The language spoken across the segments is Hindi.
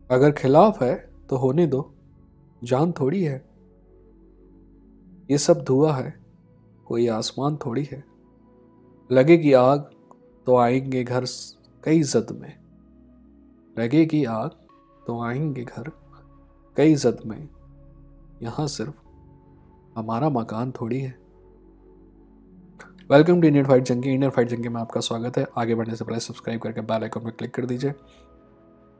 अगर खिलाफ है तो होने दो, जान थोड़ी है। ये सब धुआं है, कोई आसमान थोड़ी है। लगेगी आग तो आएंगे घर कई जद में। लगेगी आग तो आएंगे घर कई जद में। यहाँ सिर्फ हमारा मकान थोड़ी है। वेलकम टू इंडियन फाइट जंगी। इंडियन फाइट जंगी में आपका स्वागत है। आगे बढ़ने से पहले सब्सक्राइब करके बेल आइकन पर क्लिक कर दीजिए।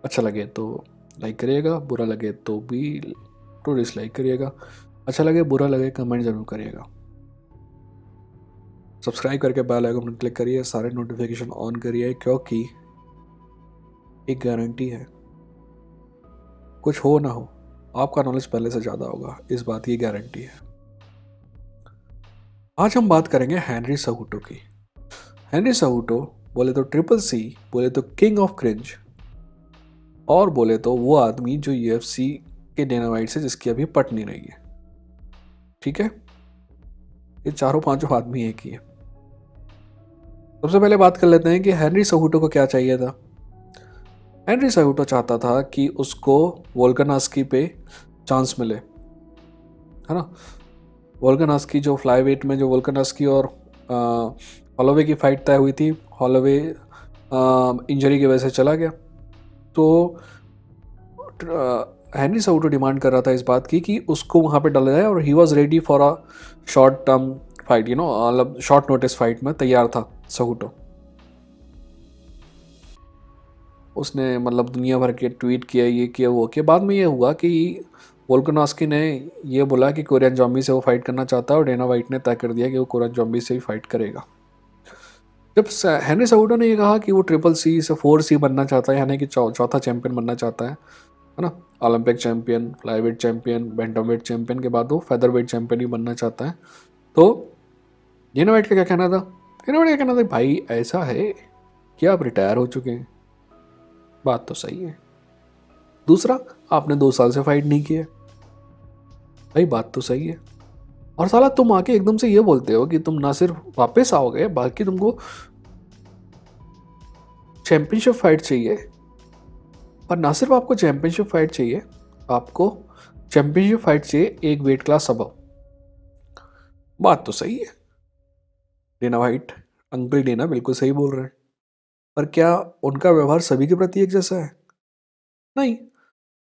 अच्छा लगे तो लाइक करिएगा, बुरा लगे तो भी तो डिसलाइक करिएगा। अच्छा लगे बुरा लगे कमेंट जरूर करिएगा। सब्सक्राइब करके बेल आइकन पर क्लिक करिए, सारे नोटिफिकेशन ऑन करिए, क्योंकि एक गारंटी है, कुछ हो ना हो आपका नॉलेज पहले से ज़्यादा होगा, इस बात की गारंटी है। आज हम बात करेंगे हेनरी सेहूटो की। हेनरी सेहूटो बोले तो ट्रिपल सी, बोले तो किंग ऑफ क्रिंज, और बोले तो वो आदमी जो यूएफसी के डेना वाइट से जिसकी अभी पट नहीं रही है। ठीक है, ये चारों पांचों आदमी एक ही है। सबसे पहले बात कर लेते हैं कि हेनरी सेहूटो को क्या चाहिए था। हेनरी सेहूटो चाहता था कि उसको वोल्कानास्की पे चांस मिले, है ना। वोल्कानास्की जो फ्लाईवेट में जो वोल्कानास्की और हॉलोवे की फाइट तय हुई थी, हॉलोवे इंजरी की वजह से चला गया। तो हेनरी सेहूटो डिमांड कर रहा था इस बात की कि उसको वहाँ पे डाला जाए, और he was ready for a short term fight, मतलब शॉर्ट नोटिस फाइट में तैयार था सेहूटो। उसने मतलब दुनिया भर के ट्वीट किया, ये किया वो किया। बाद में ये हुआ कि वोल्कानोस्की ने ये बोला कि कोरियन जॉम्बी से वो फाइट करना चाहता है, और डेना वाइट ने तय कर दिया कि वो कोरियन जॉम्बी से ही फाइट करेगा। जब हेनरी सेहूटो ने ये कहा कि वो ट्रिपल सी से 4C बनना चाहता है, यानी कि चौथा चैंपियन बनना चाहता है ना, Olympic champion, flyweight champion, bantamweight champion के बाद वो फेदरवेट चैंपियन ही बनना चाहता है, तो डेना वाइट का क्या कहना था? डेना वाइट का कहना था भाई ऐसा है कि आप रिटायर हो चुके हैं, बात तो सही है। दूसरा, आपने 2 साल से फाइट नहीं किया, भाई बात तो सही है। और साला तुम आके एकदम से ये बोलते हो कि तुम ना सिर्फ वापस आओगे, बल्कि तुमको चैंपियनशिप फाइट चाहिए। और ना सिर्फ आपको चैंपियनशिप फाइट चाहिए, आपको चैंपियनशिप फाइट चाहिए एक वेट क्लास अबव। बात तो सही है, डेना वाइट, अंकल डेना बिल्कुल सही बोल रहे हैं। पर क्या उनका व्यवहार सभी के प्रति एक जैसा है? नहीं।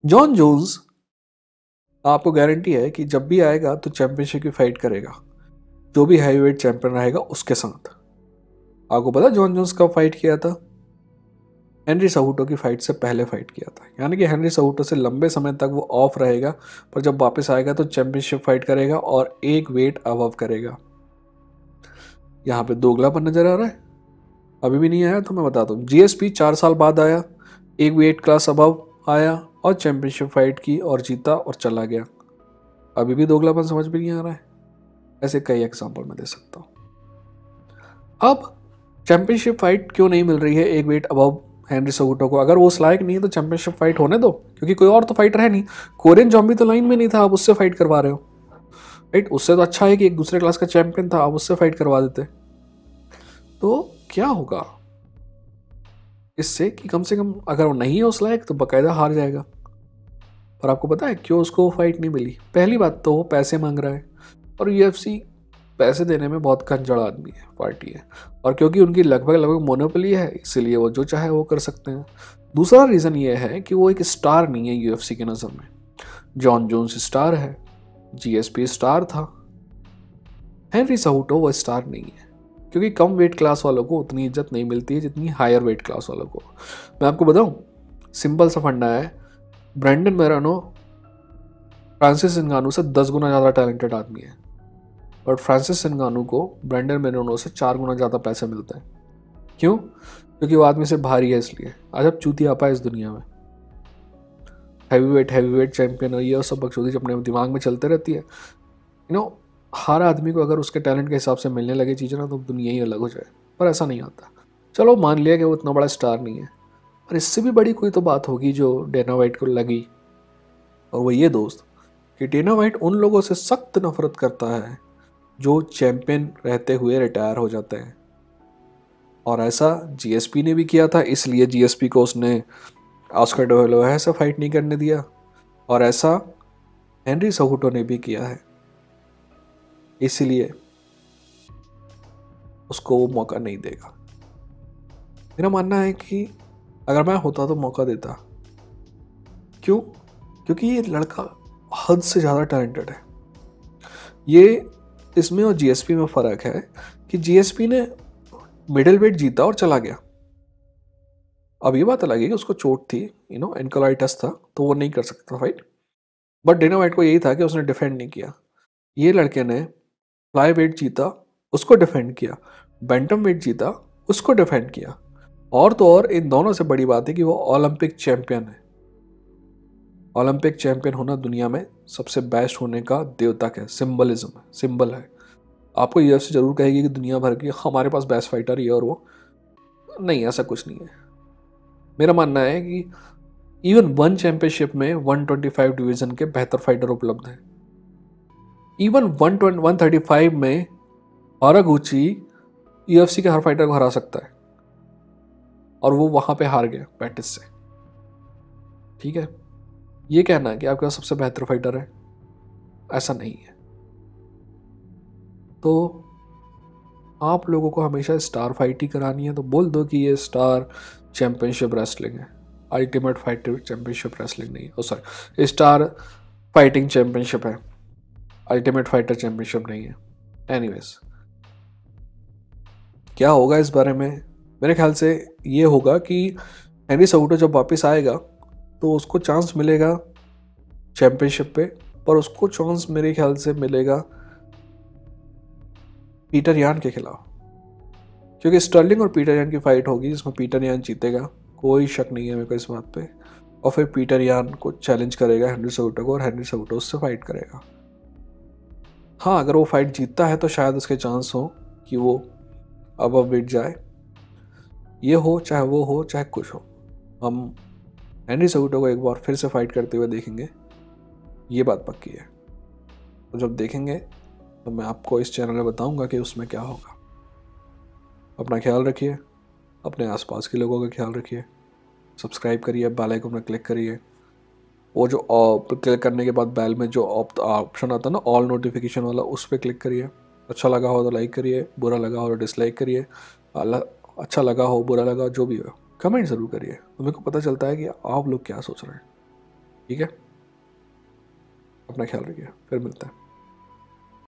जॉन जोन्स, आपको गारंटी है कि जब भी आएगा तो चैंपियनशिप की फाइट करेगा, जो भी हैवीवेट चैंपियन रहेगा उसके साथ। आपको पता जॉन जोन्स कब फाइट किया था? हेनरी सेहूटो की फाइट से पहले फाइट किया था। यानी कि हेनरी सेहूटो से लंबे समय तक वो ऑफ रहेगा, पर जब वापस आएगा तो चैंपियनशिप फाइट करेगा और एक वेट अबव करेगा। यहाँ पे दोगलापन नजर आ रहा है? अभी भी नहीं आया तो मैं बताता हूँ। जीएसपी 4 साल बाद आया, एक वेट क्लास अबव आया और चैंपियनशिप फाइट की और जीता और चला गया। अभी भी दोगलापन समझ में नहीं आ रहा है? ऐसे कई एग्जाम्पल मैं दे सकता हूँ। अब चैंपियनशिप फाइट क्यों नहीं मिल रही है एक वेट अबव हेनरी सेहूटो को? अगर वो उस लायक नहीं है तो चैंपियनशिप फाइट होने दो, क्योंकि कोई और तो फाइटर है नहीं। कोरियन जॉम्बी तो लाइन में नहीं था, आप उससे फाइट करवा रहे हो, राइट? उससे तो अच्छा है कि एक दूसरे क्लास का चैंपियन था, आप उससे फाइट करवा देते। तो क्या होगा इससे कि कम से कम अगर वो नहीं है उस लायक तो बाकायदा हार जाएगा। पर आपको पता है क्यों उसको फाइट नहीं मिली? पहली बात तो वो पैसे मांग रहा है, और यूएफसी पैसे देने में बहुत कंजड़ आदमी है, पार्टी है, और क्योंकि उनकी लगभग लगभग मोनोपोली है, इसीलिए वो जो चाहे वो कर सकते हैं। दूसरा रीज़न ये है कि वो एक स्टार नहीं है यूएफसी के नज़र में। जॉन जोन्स स्टार है, जीएसपी स्टार था, हेनरी सेहूटो वो स्टार नहीं है, क्योंकि कम वेट क्लास वालों को उतनी इज्जत नहीं मिलती है जितनी हायर वेट क्लास वालों को। मैं आपको बताऊं, सिंपल सा फंडा है। ब्रैंडन मेरानो फ्रांसिस नगानू से 10 गुना ज़्यादा टैलेंटेड आदमी है, बट फ्रांसिस नगानू को ब्रैंडन मेरानो से 4 गुना ज़्यादा पैसे मिलते हैं। क्यों? क्योंकि वो आदमी से भारी है, इसलिए। आज अब चूती आपा है इस दुनिया में, हैवीवेट चैंपियन और ये सब बकचोदी अपने दिमाग में चलते रहती है। हर आदमी को अगर उसके टैलेंट के हिसाब से मिलने लगे चीज़ें ना, तो दुनिया ही अलग हो जाए। पर ऐसा नहीं आता। चलो मान लिया कि वो इतना बड़ा स्टार नहीं है, पर इससे भी बड़ी कोई तो बात होगी जो डेना वाइट को लगी, और वो ये दोस्त कि डेना वाइट उन लोगों से सख्त नफरत करता है जो चैंपियन रहते हुए रिटायर हो जाते हैं। और ऐसा जीएसपी ने भी किया था, इसलिए जीएसपी को उसने ऑस्कर डे ला होया से फाइट नहीं करने दिया, और ऐसा हेनरी सेहूटो ने भी किया है, इसीलिए उसको वो मौका नहीं देगा। मेरा मानना है कि अगर मैं होता तो मौका देता। क्यों? क्योंकि ये लड़का हद से ज़्यादा टैलेंटेड है। ये इसमें और जीएसपी में फ़र्क है कि जीएसपी ने मिडिल वेट जीता और चला गया। अब ये बात अलग है कि उसको चोट थी, एंकोलाइटिस था, तो वो नहीं कर सकता फाइट, बट डेना वाइट को यही था कि उसने डिफेंड नहीं किया। ये लड़के ने फ्लाई वेट जीता, उसको डिफेंड किया, बैंटम वेट जीता, उसको डिफेंड किया, और तो और इन दोनों से बड़ी बात है कि वो ओलंपिक चैंपियन है। ओलंपिक चैंपियन होना दुनिया में सबसे बेस्ट होने का द्योतक है, सिंबलिज्म है, सिंबल है। आपको यूएफसी जरूर कहेगी कि दुनिया भर की हमारे पास बेस्ट फाइटर ये और वो, नहीं, ऐसा कुछ नहीं है। मेरा मानना है कि इवन वन चैंपियनशिप में 125 डिवीजन के बेहतर फाइटर उपलब्ध हैं। इवन 135 में हरागुची यूएफसी के हर फाइटर को हरा सकता है, और वो वहां पे हार गया पैटिस से। ठीक है, ये कहना है कि आपके पास सबसे बेहतर फाइटर है, ऐसा नहीं है। तो आप लोगों को हमेशा स्टार फाइट ही करानी है तो बोल दो कि ये स्टार चैंपियनशिप रेसलिंग है, अल्टीमेट फाइटर चैंपियनशिप रेसलिंग नहीं है, सॉरी, स्टार फाइटिंग चैंपियनशिप है, अल्टीमेट फाइटर चैंपियनशिप नहीं है। एनीवेज, क्या होगा इस बारे में? मेरे ख्याल से ये होगा कि हेनरी सेहूटो जब वापस आएगा तो उसको चांस मिलेगा चैंपियनशिप पे, पर उसको चांस मेरे ख्याल से मिलेगा पीटर यान के खिलाफ, क्योंकि स्टर्लिंग और पीटर यान की फाइट होगी जिसमें पीटर यान जीतेगा, कोई शक नहीं है मेरे को इस बात पे, और फिर पीटर यान को चैलेंज करेगा हेनरी सेहूटो को, और हेनरी सेहूटो उससे फाइट करेगा। हाँ, अगर वो फाइट जीतता है तो शायद उसके चांस हो कि वो अब वेट जाए। ये हो चाहे वो हो चाहे कुछ हो, हम हेनरी सेहूटो को एक बार फिर से फाइट करते हुए देखेंगे, ये बात पक्की है। तो जब देखेंगे तो मैं आपको इस चैनल में बताऊंगा कि उसमें क्या होगा। अपना ख्याल रखिए, अपने आसपास के लोगों का ख्याल रखिए, सब्सक्राइब करिए, बेल आइकन में क्लिक करिए, वो जो क्लिक करने के बाद बेल में जो ऑप्शन आता है ना, ऑल नोटिफिकेशन वाला, उस पर क्लिक करिए। अच्छा लगा हो तो लाइक करिए, बुरा लगा हो तो डिसलाइक करिए, अच्छा लगा हो बुरा लगा जो भी हो कमेंट ज़रूर करिए, तो मेरे को पता चलता है कि आप लोग क्या सोच रहे हैं। ठीक है, अपना ख्याल रखिए, फिर मिलते हैं।